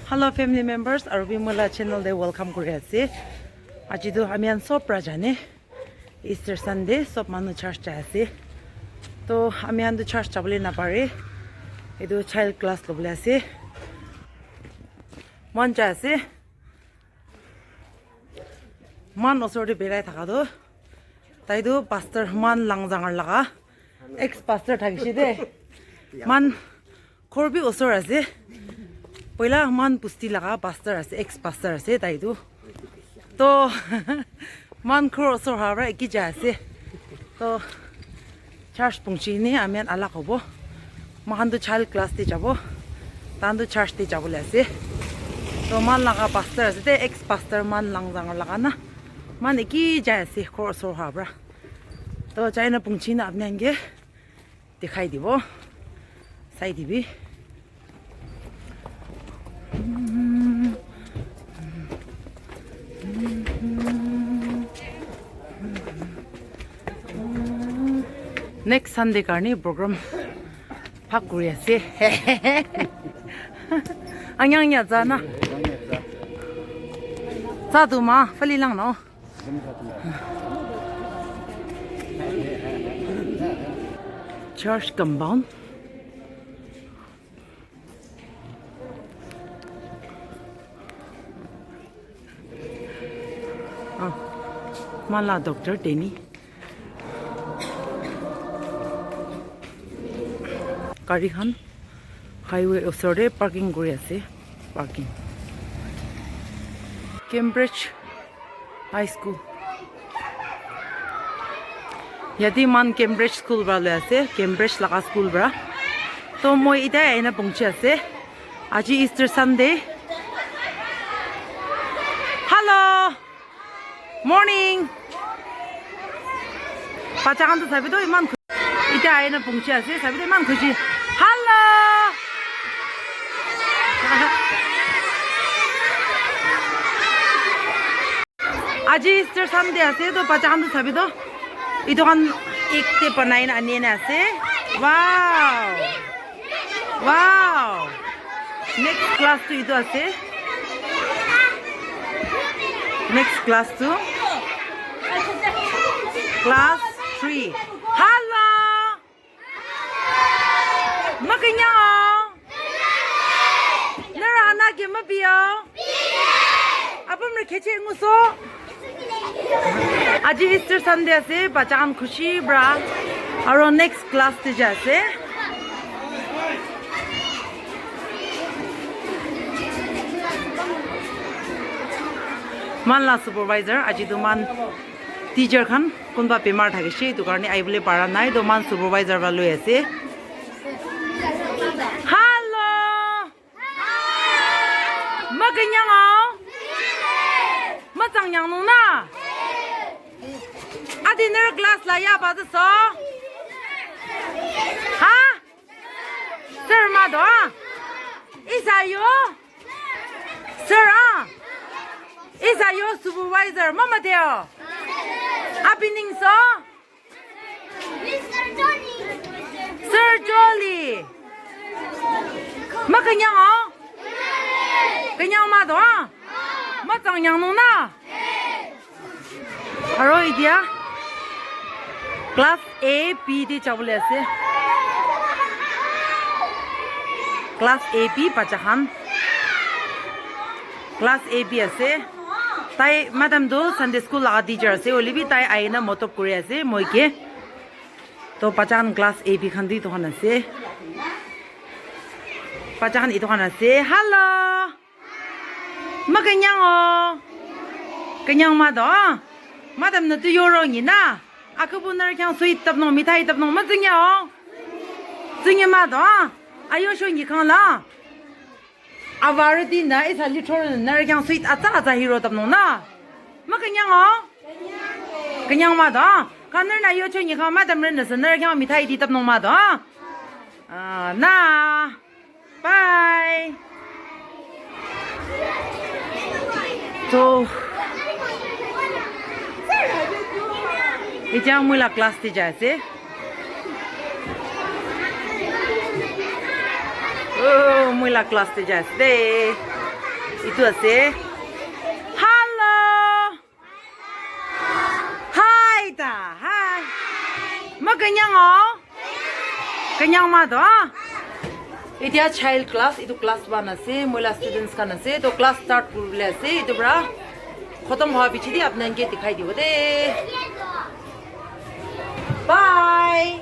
Hello family members, Arubimula channel they welcome kuri ase. Ajidu amian sop rajane. Easter Sunday sop manu church ja ase. To amian du church chabule na pare. Edu child class lobule ase. Man ja ase. Man osori berai thaka do. Taidu pastor man langjangar laga. Ex pastor thakishi de. Man korbi osor ase. Poila man pusti laga pastor ase ex pastor ase taidu. To man kor osor hara ekija ase. To church pungchi ni amian alak hobo. Mahan du child class te jabo. Tandu church te jabo le ase. To man laga pastor ase te ex pastor man langjangar laga na. Man ekija ase kor osor hara. To China pungchi na amian ge dikhai dibo. Sai dibi. Next Sunday karni program phak kuri ase. Angyang nya za na. Za du ma fali lang no. Church compound. Mala doctor Denny. Gari khan highway osore parking kuri ase. Parking. Cambridge High School. Yadi man Cambridge School bra le ase. Cambridge laga school bra. To moi ida aina pungchi ase. Aji Easter Sunday. Hello. Morning. Pachakan to sabi do iman ita ay na pungchi ase sabi do iman khushi. Hello. Aji Easter Sunday ase to pachakan to sabi do ito kan ekte panay na ani na ase. Wow. Wow. Next class to ito ase. Next class to Class 3. Hello! Makanya! Nara anak yang mabiyo? Apa mereka kecil nguso? Aji Easter Sunday ase, bacakan khushi bra. Aro next class tija ase. Man la supervisor, aji tu man teacher khan kunba bemar thakishi tu karni aibole para nai do man supervisor ba loi ase. Hello. Ma kenyang o? Ma changyang nu na? Adi ner class la ya ba so? Ha? Sir ma do? Isa yo? Sir Isa yo supervisor mama deo? Apining so? Mr. Johnny. Sir Jolly. Ma kenyang o? Kenyang ma do? Ma changyang nu na? Haro idia? Class A, B di chabule ase. Class A, B pachahan. Class A, B ase. Tai madam do Sunday school laga teacher ase olibi tai aina motop kuri ase moike to pachan class A B khandi to khana ase pachan ito khana ase hello ma kenyang o kenyang ma do madam na tu yoro ni na akabu nar kyang sweet tap no mithai tap no ma jingya o jingya ma do ayo sho ni khang la Avarati na is a little Nargan sweet Ata hero of Nona. Makanyang Kanyang Mada. Kanana Yocho Yaka Madam Rennes and Nargan Mitai did of Nomada. Na. Bye. So it's a mula class teacher, eh? Oh, muy la clase ya esté. Itu ase. Hello. Hi ta. Hi. Ma kenyang oh? Kenyang ma do? Itia child class, itu class 1 ase, moila students kan ase, to class start kurule ase, itu bra. Khatam howa piche di apne anke dikhai dibo de. Bye.